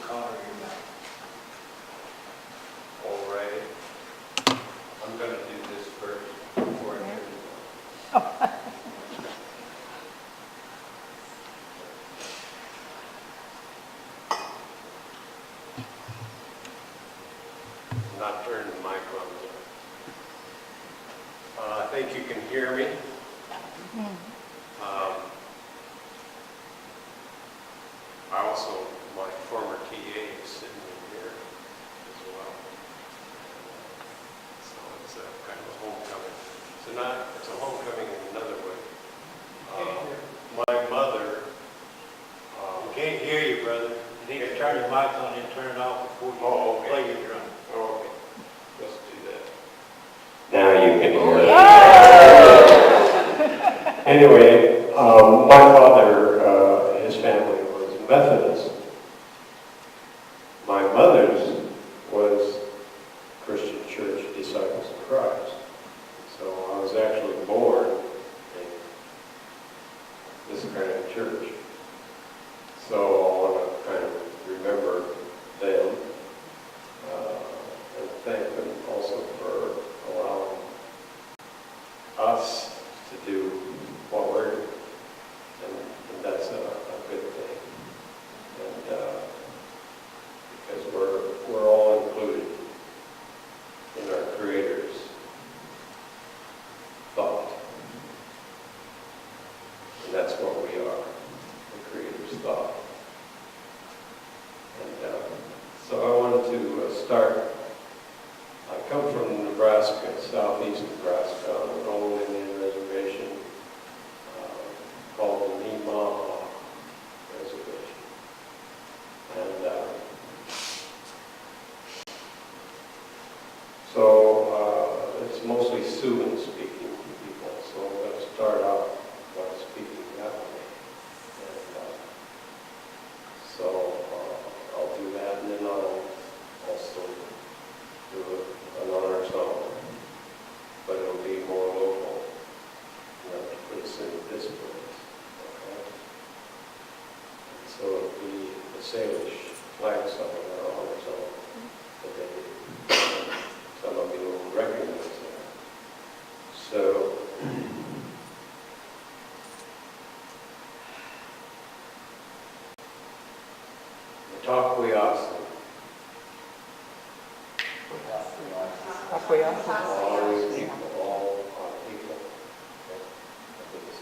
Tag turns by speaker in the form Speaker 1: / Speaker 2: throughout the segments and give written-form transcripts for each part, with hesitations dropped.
Speaker 1: Connor, you're back.
Speaker 2: All right. I'm going to do this first before I turn it on. I'm not turning the mic on yet. I think you can hear me. I also, my former TA is sitting in here as well. So it's kind of a homecoming. It's a homecoming in another way. My mother,
Speaker 1: Can't hear you, brother. You need to turn your mic on and turn it off before you play your drum.
Speaker 2: oh, okay, let's do that. Now you can hear me. Anyway, my father, his family was Methodist. My mother's was Christian Church Disciples of Christ. So I was actually born in this kind of church. So I want to kind of remember them and thank them also for allowing us to do what we're doing. And that's a good thing. And because we're all included in our Creator's thought. And that's what we are, the Creator's thought. And so I wanted to start. I come from Nebraska, southeast Nebraska, on an old Indian reservation called the Nemaha Reservation. And so it's mostly Siouan speaking people, so I'm going to start out by speaking that way. And so I'll do that, and then I'll also do an honor song, but it'll be more local, not to put us in this place, okay? And so it'll be the Salish flag song, or honor song, that they do. Some of you will recognize that. So, Taquiasa. All these people, all our people. Okay? I think it's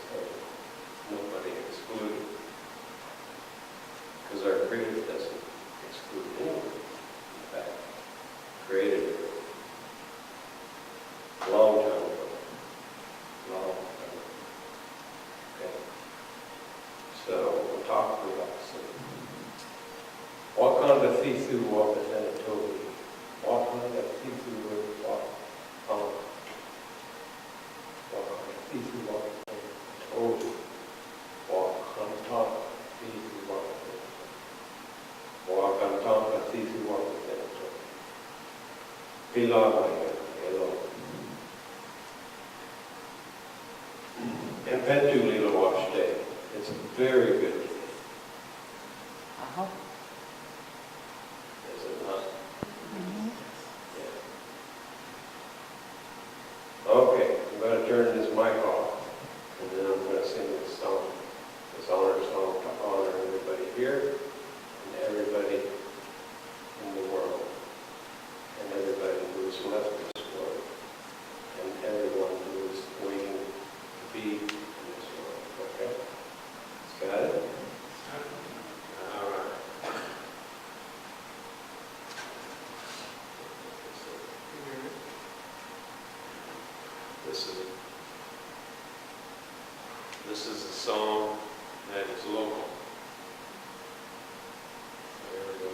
Speaker 2: nobody excluded. Because our Creator doesn't exclude anyone. In fact, created it a long time ago. Long time ago. Okay? So, Taquiasa. Wakanda Thithu Wakatanatobi. Wakanda Thithu Wakanda. Wakanda Thithu Wakatanatobi. Wakanda Thithu Wakatanatobi. Wakanda Thithu Wakatanatobi. Pilavaya, Elo. And Pentu Lila Washte. It's a very good day. Is it not? Yeah. Okay, I'm going to turn this mic off, and then I'm going to sing this song, this honor song to honor everybody here, and everybody in the world, and everybody who has left this world, and everyone who is waiting to be in this world, okay? Got it? All right. This is a song that is local. There we go.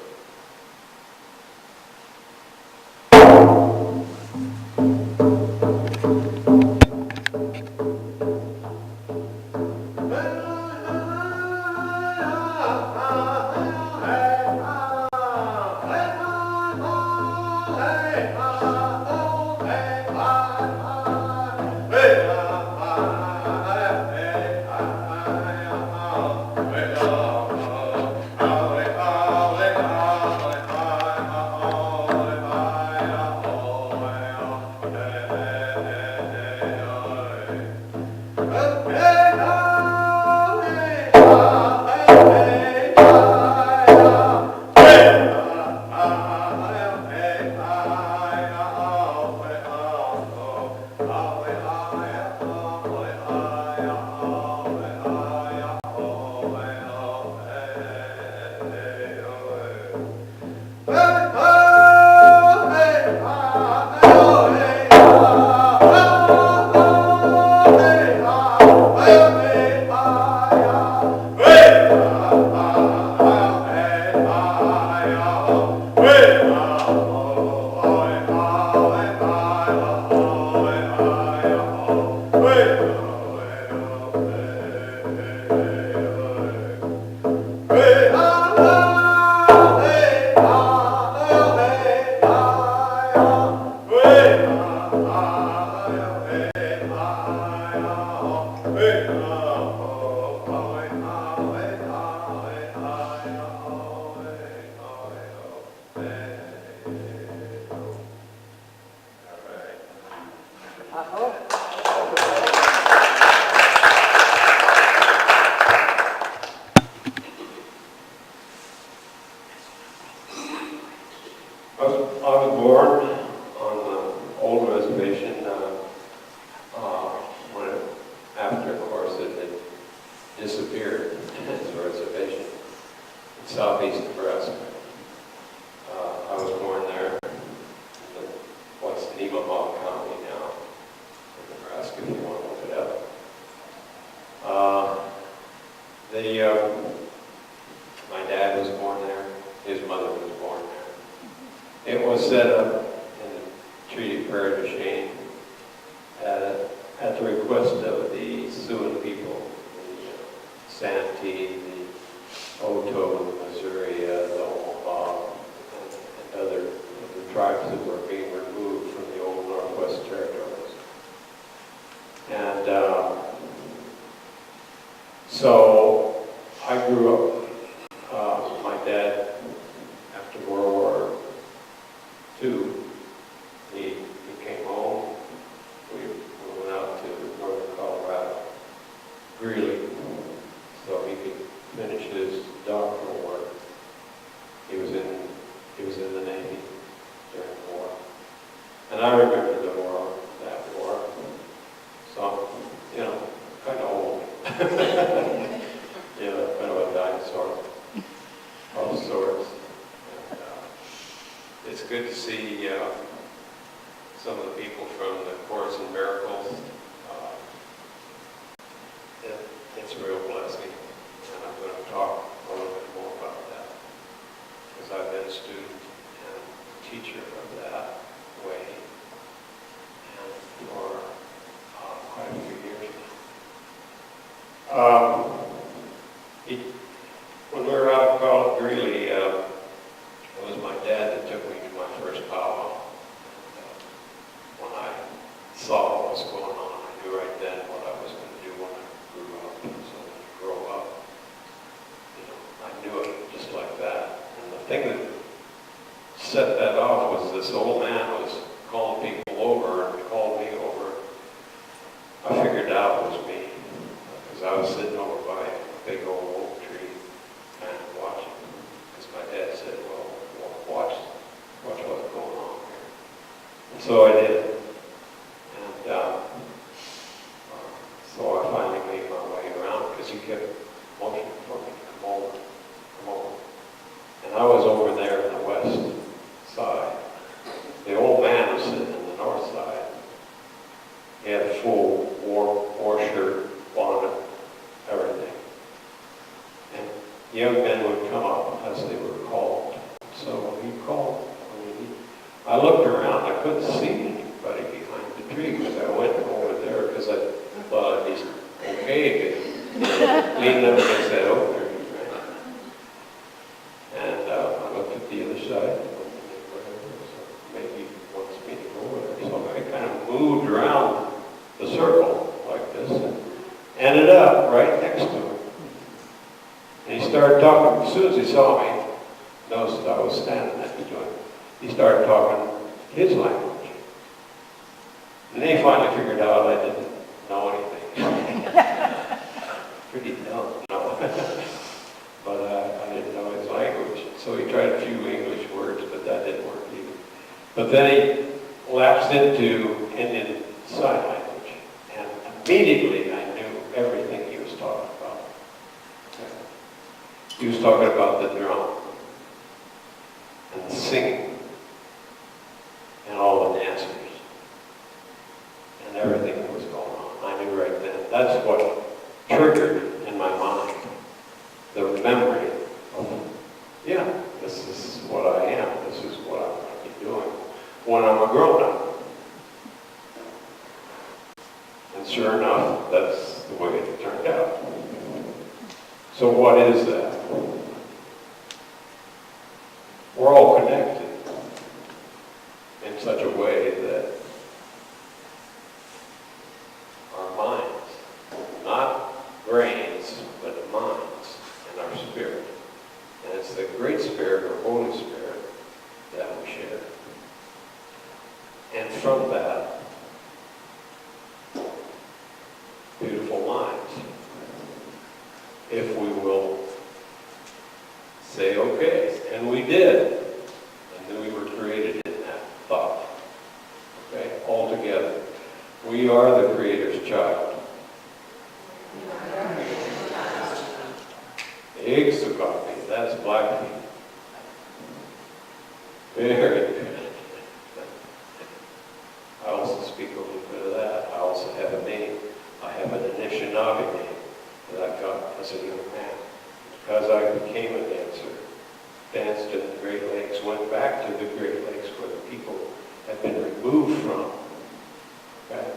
Speaker 2: Hey, I was born on the old reservation when after, of course, it had disappeared as a reservation in southeast Nebraska. I was born there in what's Nemaha County now, in Nebraska, if you want to look it up. My dad was born there. His mother was born there. It was set up in the Treaty of Prairie du Chien at the request of the Siouan people, the Santee, the Oto, the Missouri, the Omaha, and other tribes that were being removed from the old Northwest Territories. And so I grew up, my dad, after World War II, he came home. We went out to northern Colorado, Greeley, so he could finish his doctoral work. He was in the Navy during the war. And I remember the war, that war. So, kind of old. Kind of a dinosaur of sorts. And, it's good to see some of the people from the Course in Miracles. It's a real blessing, and I'm going to talk a little bit more about that, because I've been a student and teacher of that way and for quite a few years now. When we were out of college, Greeley, it was my dad that took me to my first powwow. When I saw what was going on, I knew right then what I was going to do when I grew up. So when you grow up, I knew it just like that. And the thing that set that off was this old man was calling people over and called me over. I figured out it was me, because I was sitting over by a big old oak tree kind of watching. Because my dad said, well, watch what's going on here. And so I did. And so I finally made my way around, because he kept motioning for me to come over. And I was over there in the west side. The old man was sitting in the north side. He had a full war shirt, bonnet, everything. And young men would come up as they were called. So he called. I looked around. I couldn't see anybody behind the tree, because I went over there because I thought I'd be okay to lean up against that oak tree. And I looked at the other side. Maybe he wants me to go over there. So I kind of moved around the circle like this and ended up right next to him. And he started talking. As soon as he saw me, noticed I was standing next to him, he started talking his language. And then he finally figured out I didn't know anything. Pretty dumb, no. But I didn't know his language. So he tried a few English words, but that didn't work either. But then he lapsed into Indian Sign Language. And immediately I knew everything he was talking about. He was talking about the drum and the singing and all the dancers and everything that was going on. I knew right then. That's what triggered in my mind the memory of, this is what I am. This is what I'm going to be doing when I'm a grown-up. And sure enough, that's the way it turned out. So what is that? We're all connected in such a way that our minds, not brains, but minds and our spirit. And it's the Great Spirit or Holy Spirit that we share. And from that, beautiful minds, if we will say okay. And we did. And then we were created Very good. I also speak a little bit of that. I also have a name. I have an Anishinaabe name that I got as a young man. Because I became a dancer, danced in the Great Lakes, went back to the Great Lakes where the people had been removed from, okay,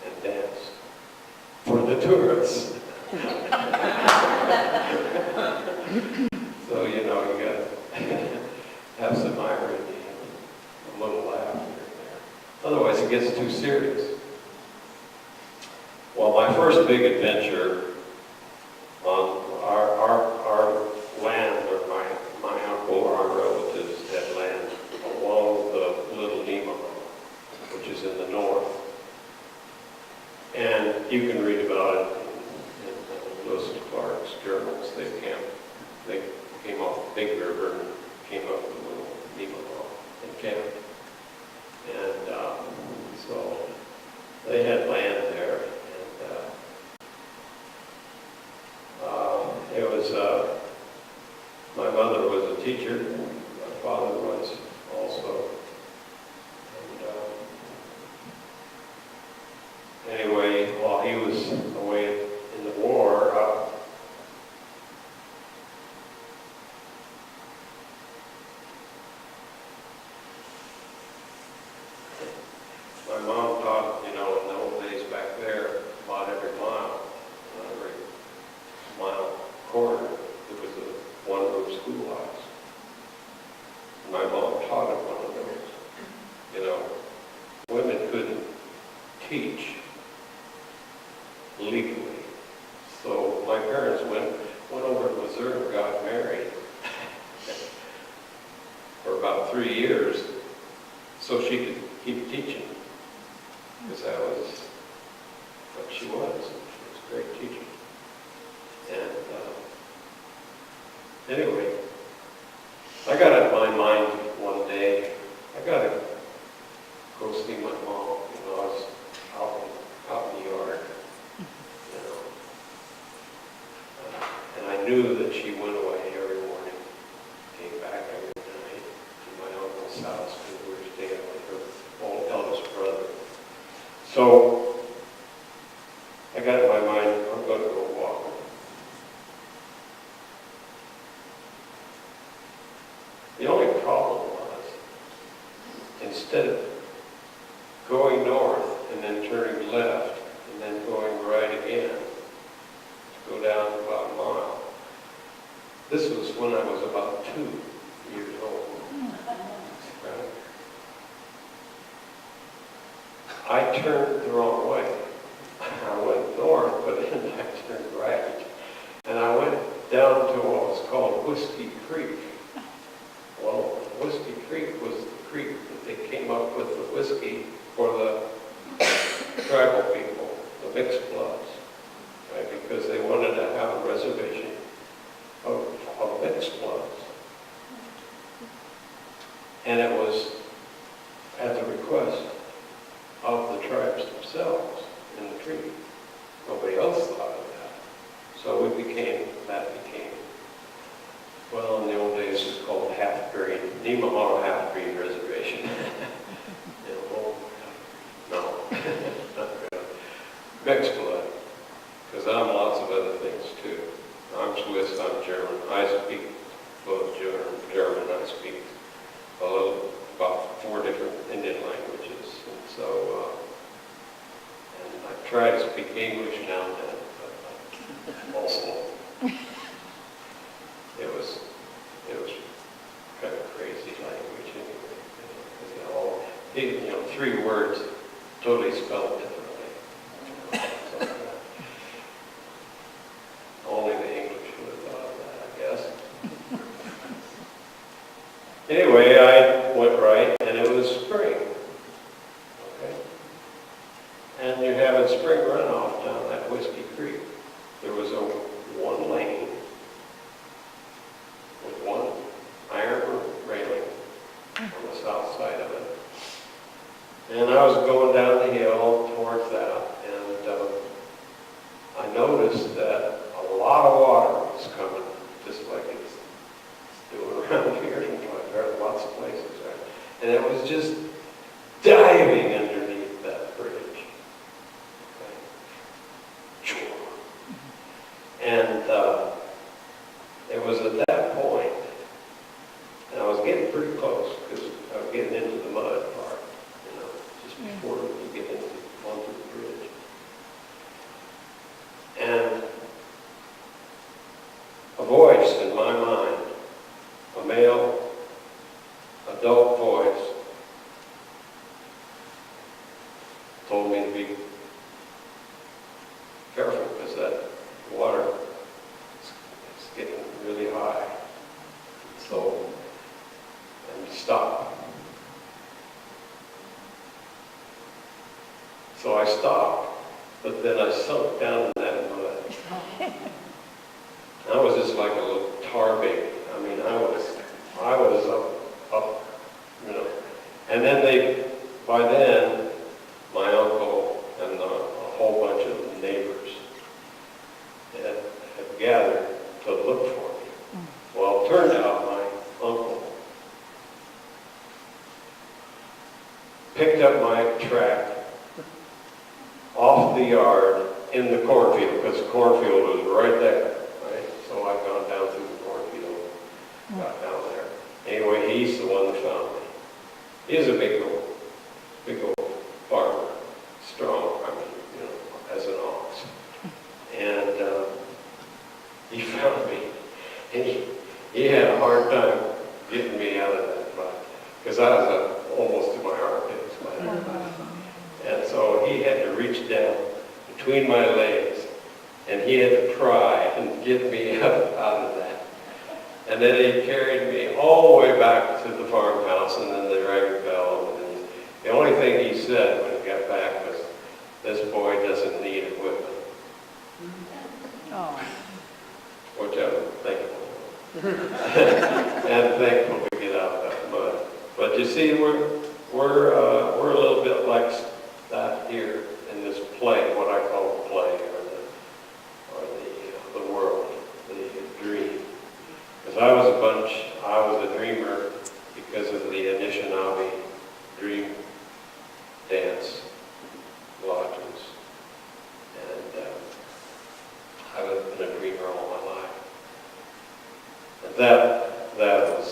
Speaker 2: and danced for the tourists. So, you know, you got to have some irony and a little laugh here and there. Otherwise, it gets too serious. Well, my first big adventure on our land, or my uncle or our relatives had land along the Little Nemaha, which is in the north. And you can read about it in Lewis and Clark's journals. They came off the Big River and came up the Little Nemaha and camped. And so they had land there. And it was, my mother was a teacher, my father was also. And anyway, while he was away in the war, my mom taught, you know, in the old days back there, about every mile corridor, there was a one-room schoolhouse. And my mom taught at one of those. You know, women couldn't teach legally. So my parents went over to Missouri and got married for about 3 years so she could keep teaching. Because that was what she was. She was a great teacher. And anyway, I got it in my mind one day, I got to go see my mom. You know, I was out in New York, you know. And I knew that she went away every morning, came back every night to my uncle's house because we were staying with her old eldest brother. So I got in my mind, I'm going to go walk. The only problem was, instead of going north and then turning left and then going right again, to go down about a mile, this was when I was about 2 years old. Right? I turned the wrong way. I went north, but then I turned right. And I went down to what was called Whiskey Creek. Well, Whiskey Creek was the creek that they came up with the whiskey for the tribal people, the mixed bloods, right? Because they wanted to have a reservation of mixed bloods. And it was at the request of the tribes themselves in the treaty. Nobody else thought of that. So that became, well, in the old days it was called half-breed, Nemaha half-breed reservation. No, not really. Mixed blood, because I'm lots of other things too. I'm Swiss, I'm German. I speak both German, I speak a little, about 4 different Indian languages. And so, and I try to speak English now and then, but also, it was kind of crazy language anyway. Because, you know, 3 words totally spelled differently. So, only the English would have thought of that, I guess. Anyway, I went right, and it was spring. Okay? And you're having spring runoff down that Whiskey Creek. There was a 1 lane with 1 iron railing on the south side of it. And I was going down the hill towards that, and I noticed that a lot of water was coming, just like it's doing around here. There are lots of places, right? And it was just diving underneath that bridge. Okay. And it was at that point, and I was getting pretty close, because I was getting into the mud part, you know, just before you get onto the bridge. And a voice in my mind, a male, adult voice, told me to be careful because that water is getting really high. So, and stop. So I stopped, but then I sunk down in that mud. I was just like a little tar baby. I mean, I was up, you know. And then by then, my uncle and a whole bunch of neighbors had gathered to look for me. Well, it turned out my uncle picked up my track off the yard in the cornfield, because the cornfield was right there, right? So I've gone down through the cornfield, got down there. Anyway, he's the one that found me. He's a big old farmer, strong, I mean, you know, as an ox. And he found me, and he had a hard time getting me out of that mud, because I was almost to my armpits by that time. And so he had to reach down between my legs, and he had to pry and get me out of that. And then he carried me all the way back to the farmhouse, and then the driver fell. And the only thing he said when he got back was, "This boy doesn't need equipment."
Speaker 3: Oh.
Speaker 2: Which I'm thankful. And thankful to get out of that mud. But you see, we're a little bit like that here in this play, what I call the play, or the world, the dream. Because I was a dreamer because of the Anishinaabe dream dance lodges. And I've been a dreamer all my life. And that was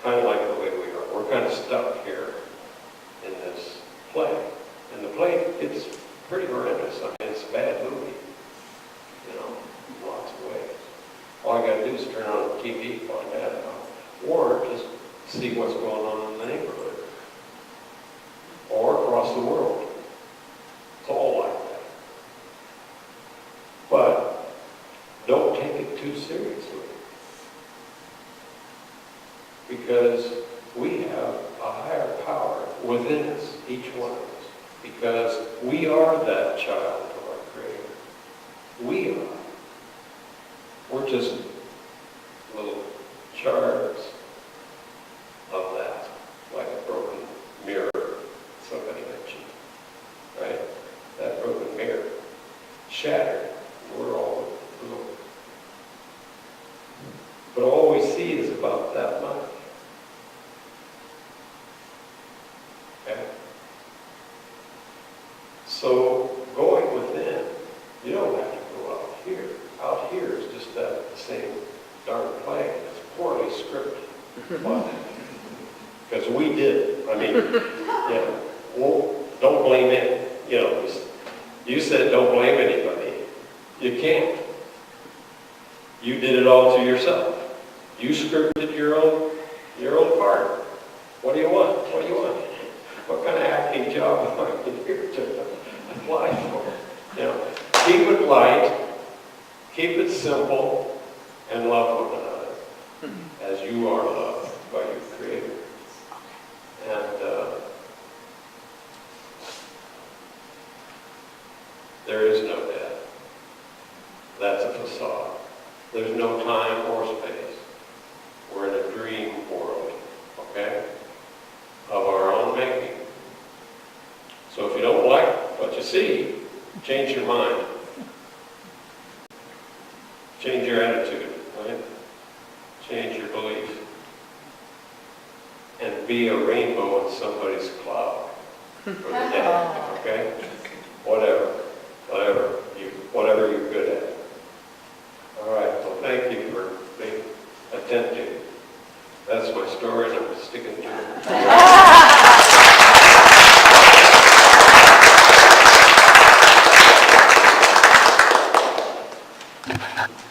Speaker 2: kind of like the way we are. We're kind of stuck here in this play. And the play, it's pretty horrendous. I mean, it's a bad movie, you know, in lots of ways. All I got to do is turn on the TV, find that out, or just see what's going on in the neighborhood, or across the world. It's all like that. But don't take it too seriously, because we have a higher power within us, each one of us, because we are that child of our Creator. We are. We're just little shards of that, like a broken mirror somebody mentioned, right? That broken mirror, shattered. We're all little. But all we see is about that much. Okay? So going within, you don't have to go out here. Out here is just that same darn play. It's poorly scripted. Because we did. I mean, yeah. Well, don't blame it. You know, you said don't blame anybody. You can't. You did it all to yourself. You scripted your own part. What do you want? What do you want? What kind of acting job am I here to apply for? You know, keep it light, keep it simple, and love one another as you are loved by your Creator. And there is no death. That's a facade. There's no time or space. We're in a dream world, okay, of our own making. So if you don't like what you see, change your mind. Change your be a rainbow in somebody's cloud for the day, okay? Whatever you're good at. All right, well, thank you for being attentive. That's my story, and I'm sticking to it.